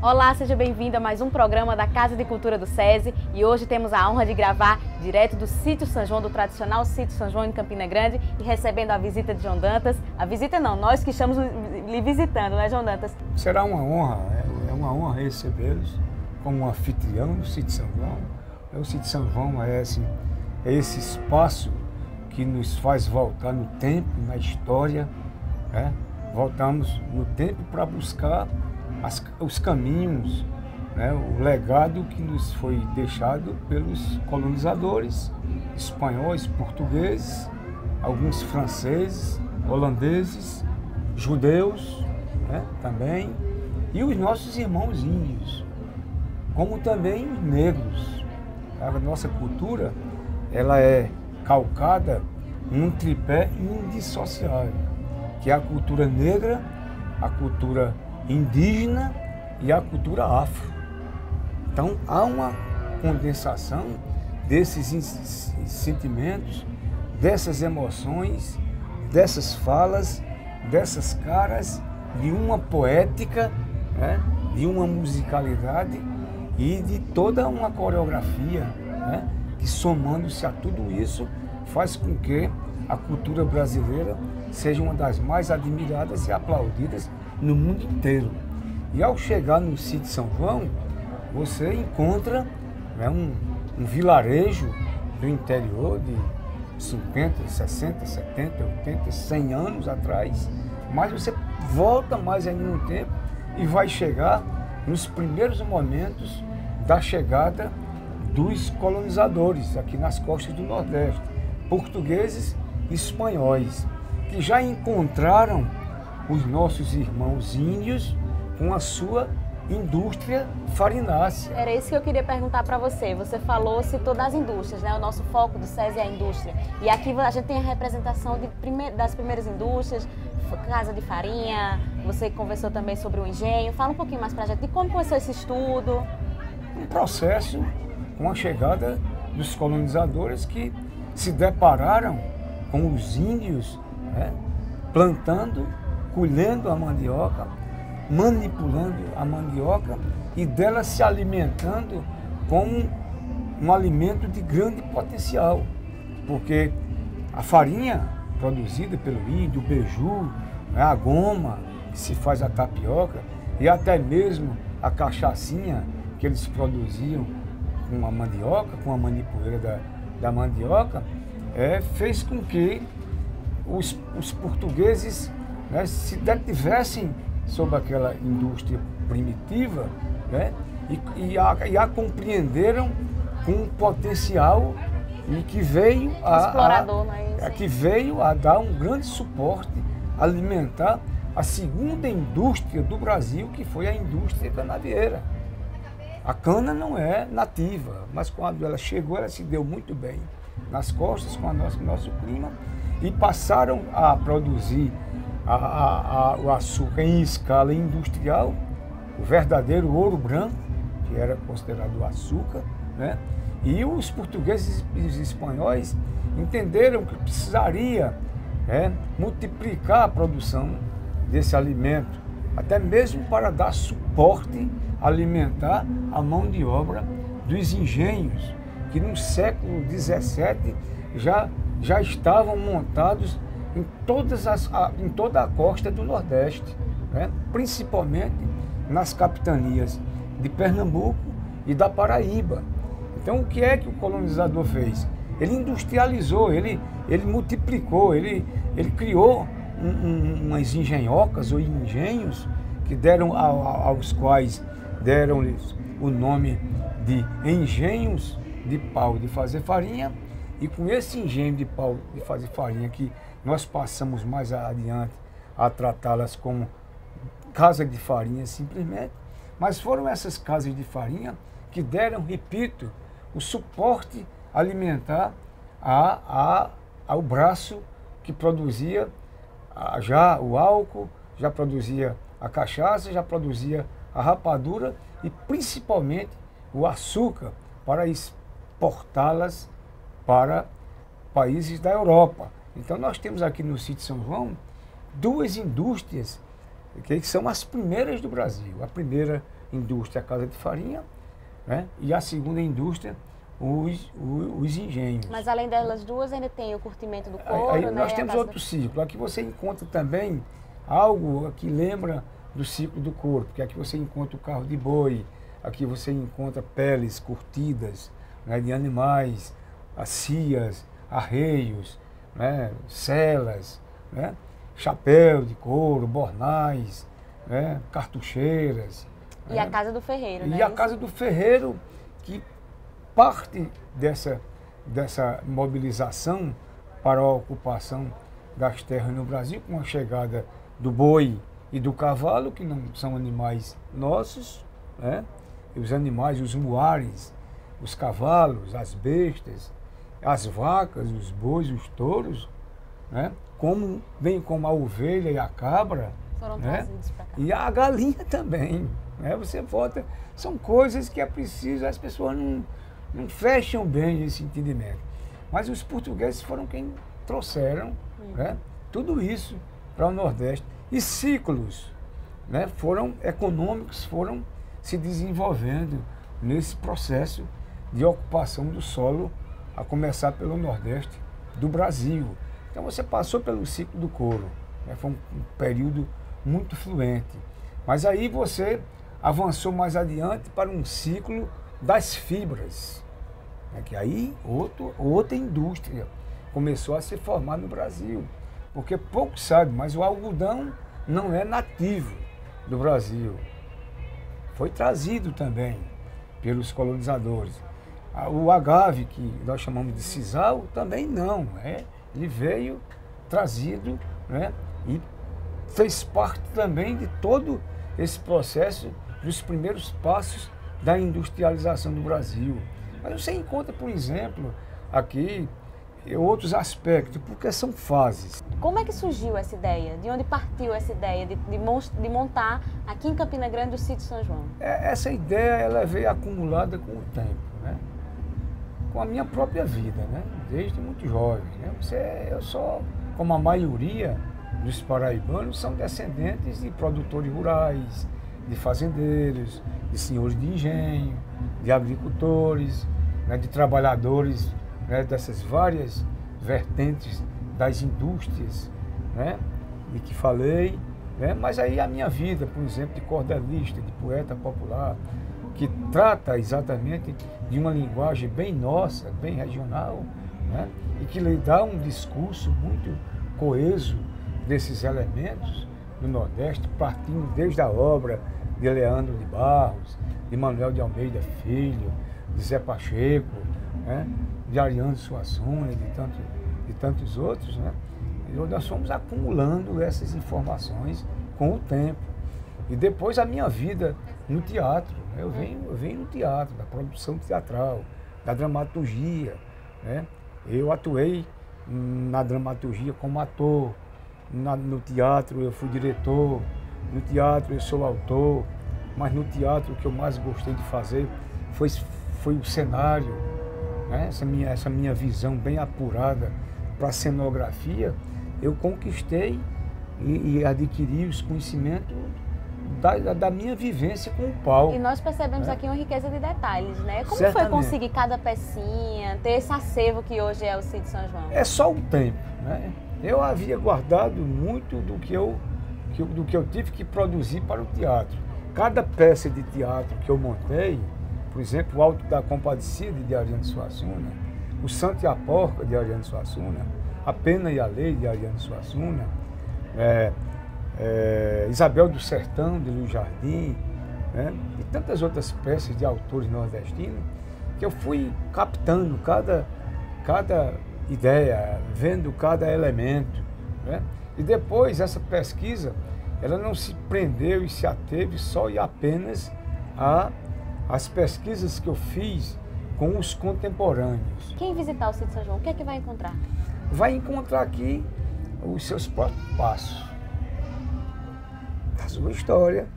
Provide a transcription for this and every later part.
Olá, seja bem-vindo a mais um programa da Casa de Cultura do SESI e hoje temos a honra de gravar direto do Sítio São João, do tradicional Sítio São João em Campina Grande e recebendo a visita de João Dantas. A visita não, nós que estamos lhe visitando, né, João Dantas? Será uma honra, é uma honra recebê-los como anfitrião do Sítio São João. O Sítio São João é esse espaço que nos faz voltar no tempo, na história, né? Voltamos no tempo para buscar os caminhos, né, o legado que nos foi deixado pelos colonizadores espanhóis, portugueses, alguns franceses, holandeses, judeus, né, também, e os nossos irmãos índios, como também os negros. A nossa cultura, ela é calcada num tripé indissociável, que é a cultura negra, a cultura indígena e a cultura afro. Então há uma condensação desses sentimentos, dessas emoções, dessas falas, dessas caras, de uma poética, né, de uma musicalidade e de toda uma coreografia, né, que somando-se a tudo isso faz com que a cultura brasileira seja uma das mais admiradas e aplaudidas no mundo inteiro. E ao chegar no Sítio São João, você encontra, né, um vilarejo do interior de 50, 60, 70, 80, 100 anos atrás, mas você volta mais ainda no tempo e vai chegar nos primeiros momentos da chegada dos colonizadores aqui nas costas do Nordeste, portugueses e espanhóis, que já encontraram os nossos irmãos índios com a sua indústria farinácea. Era isso que eu queria perguntar para você. Você falou, citou das indústrias, né? O nosso foco do SESI é a indústria. E aqui a gente tem a representação das primeiras indústrias, casa de farinha, você conversou também sobre o engenho. Fala um pouquinho mais para a gente de como começou esse estudo. Um processo com a chegada dos colonizadores que se depararam com os índios, né, plantando, colhendo a mandioca, manipulando a mandioca e dela se alimentando como um alimento de grande potencial, porque a farinha produzida pelo índio, o beiju, né, a goma que se faz a tapioca e até mesmo a cachaçinha que eles produziam com a mandioca, com a manipuleira da mandioca, fez com que os portugueses, né, se detivessem sobre aquela indústria primitiva, né, e a compreenderam com um potencial e que veio que veio a dar um grande suporte alimentar a segunda indústria do Brasil, que foi a indústria canavieira. A cana não é nativa, mas quando ela chegou, ela se deu muito bem nas costas com o nosso clima e passaram a produzir o açúcar em escala industrial, o verdadeiro ouro branco, que era considerado o açúcar, né? E os portugueses e os espanhóis entenderam que precisaria, multiplicar a produção desse alimento, até mesmo para dar suporte alimentar à mão de obra dos engenhos, que no século XVII já estavam montados em toda a costa do Nordeste, né? Principalmente nas capitanias de Pernambuco e da Paraíba. Então, o que é que o colonizador fez? Ele industrializou, ele multiplicou, ele criou umas engenhocas ou engenhos que deram aos quais deram-lhes o nome de engenhos de pau de fazer farinha, e com esse engenho de pau de fazer farinha que nós passamos mais adiante a tratá-las como casa de farinha simplesmente, mas foram essas casas de farinha que deram, repito, o suporte alimentar ao braço que produzia já o álcool, já produzia a cachaça, já produzia a rapadura e principalmente o açúcar para exportá-las para países da Europa. Então nós temos aqui no Sítio São João duas indústrias que são as primeiras do Brasil. A primeira indústria a casa de farinha, né? E a segunda indústria os engenhos. Mas além delas duas ainda tem o curtimento do couro, Aí né? nós temos outro ciclo. Aqui você encontra também algo que lembra do ciclo do couro, porque aqui você encontra o carro de boi, aqui você encontra peles curtidas, né, de animais, cias, arreios, né, celas, né, chapéu de couro, bornais, né, cartucheiras. E a casa do ferreiro, né? E a casa do ferreiro, que parte dessa mobilização para a ocupação das terras no Brasil, com a chegada do boi e do cavalo, que não são animais nossos, né? E os animais, os muares, os cavalos, as bestas, as vacas, os bois, os touros, né? Bem como a ovelha e a cabra, foram né? trazidos para cá. E a galinha também, né? Você volta, são coisas que é preciso, as pessoas não fecham bem esse entendimento. Mas os portugueses foram quem trouxeram, né, tudo isso para o Nordeste. E ciclos, né, econômicos foram se desenvolvendo nesse processo de ocupação do solo, a começar pelo Nordeste do Brasil. Então você passou pelo ciclo do couro, né, foi um período muito fluente. Mas aí você avançou mais adiante para um ciclo das fibras, né, que aí outra indústria começou a se formar no Brasil. Porque poucos sabem, mas o algodão não é nativo do Brasil. Foi trazido também pelos colonizadores. O agave, que nós chamamos de sisal, também não. Ele veio trazido, né, e fez parte também de todo esse processo dos primeiros passos da industrialização do Brasil. Mas você encontra, por exemplo, aqui outros aspectos, porque são fases. Como é que surgiu essa ideia? De onde partiu essa ideia de montar aqui em Campina Grande o sítio São João? Essa ideia ela veio acumulada com o tempo, né? Com a minha própria vida, né? Desde muito jovem, né? Eu sou, como a maioria dos paraibanos, são descendentes de produtores rurais, de fazendeiros, de senhores de engenho, de agricultores, né? De trabalhadores, né? Dessas várias vertentes das indústrias, né? De que falei, né? Mas aí a minha vida, por exemplo, de cordelista, de poeta popular, que trata exatamente de uma linguagem bem nossa, bem regional, né? E que lhe dá um discurso muito coeso desses elementos do Nordeste, partindo desde a obra de Leandro de Barros, de Manuel de Almeida Filho, de Zé Pacheco, né? De Ariano Suassuna e de tantos outros, né? E nós fomos acumulando essas informações com o tempo. E depois a minha vida no teatro, né? Eu venho no teatro, da produção teatral, da dramaturgia, né? Eu atuei na dramaturgia como ator, no teatro eu fui diretor, no teatro eu sou autor, mas no teatro o que eu mais gostei de fazer foi o cenário, né? Essa minha visão bem apurada para a cenografia, eu conquistei e adquiri os conhecimentos da minha vivência com o palco. E nós percebemos aqui uma riqueza de detalhes, né? Como Certamente. foi conseguir cada pecinha, ter esse acervo que hoje é o sítio São João? É só o tempo, né? Eu havia guardado muito do que eu tive que produzir para o teatro. Cada peça de teatro que eu montei, por exemplo, o Alto da Compadecida de Ariano Suassuna, o Santo e a Porca de Ariano Suassuna, A Pena e a Lei de Ariano Suassuna, Isabel do Sertão de Luiz Jardim, né? E tantas outras peças de autores nordestinos que eu fui captando cada ideia, vendo cada elemento, né? E depois essa pesquisa, ela não se prendeu e se ateve só e apenas às pesquisas que eu fiz com os contemporâneos. Quem visitar o sítio São João, o que é que vai encontrar? Vai encontrar aqui os seus próprios passos, a sua história,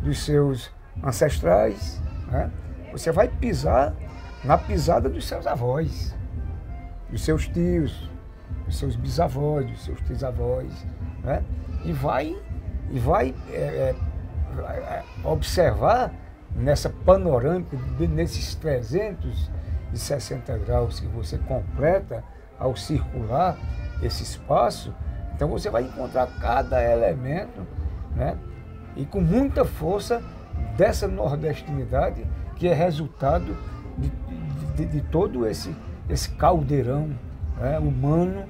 dos seus ancestrais, né? Você vai pisar na pisada dos seus avós, dos seus tios, dos seus bisavós, dos seus trisavós, né? E vai observar nessa panorâmica, nesses 360 graus que você completa ao circular esse espaço, então você vai encontrar cada elemento, né? E com muita força dessa nordestinidade que é resultado de todo esse caldeirão, né? Humano,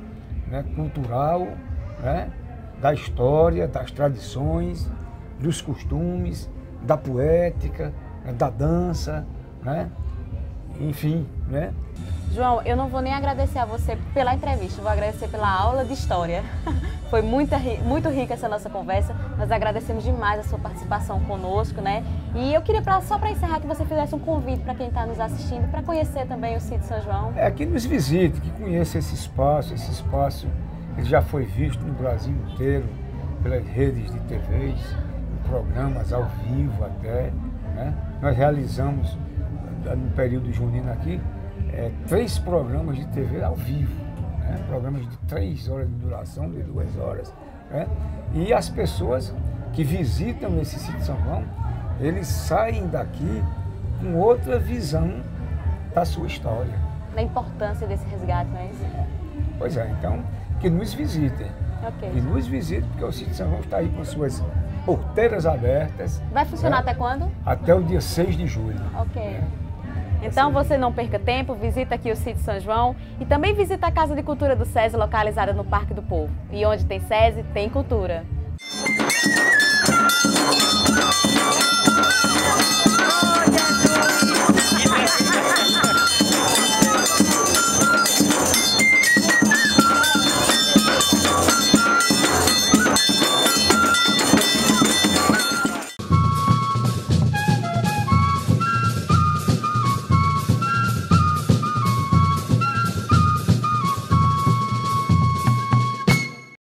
né? Cultural, né? Da história, das tradições, dos costumes, da poética, né? Da dança, né? Enfim, né? João, eu não vou nem agradecer a você pela entrevista, vou agradecer pela aula de história. Foi muito rica essa nossa conversa, nós agradecemos demais a sua participação conosco, né? E eu queria, só para encerrar, que você fizesse um convite para quem está nos assistindo, para conhecer também o sítio São João. Que nos visite, que conheça esse espaço ele já foi visto no Brasil inteiro, pelas redes de TVs, em programas ao vivo até, né? Nós realizamos, no período junino aqui, 3 programas de TV ao vivo, né? Programas de 3 horas de duração, de 2 horas. Né? E as pessoas que visitam esse sítio São João, eles saem daqui com outra visão da sua história. Da importância desse resgate, não é isso? Pois é, então, que nos visitem. Okay. Que nos visitem, porque o sítio São João está aí com suas porteiras abertas. Vai funcionar, né? Até quando? Até o dia 6 de julho. Ok. Então você não perca tempo, visita aqui o sítio São João e também visita a Casa de Cultura do SESI, localizada no Parque do Povo. E onde tem SESI, tem cultura.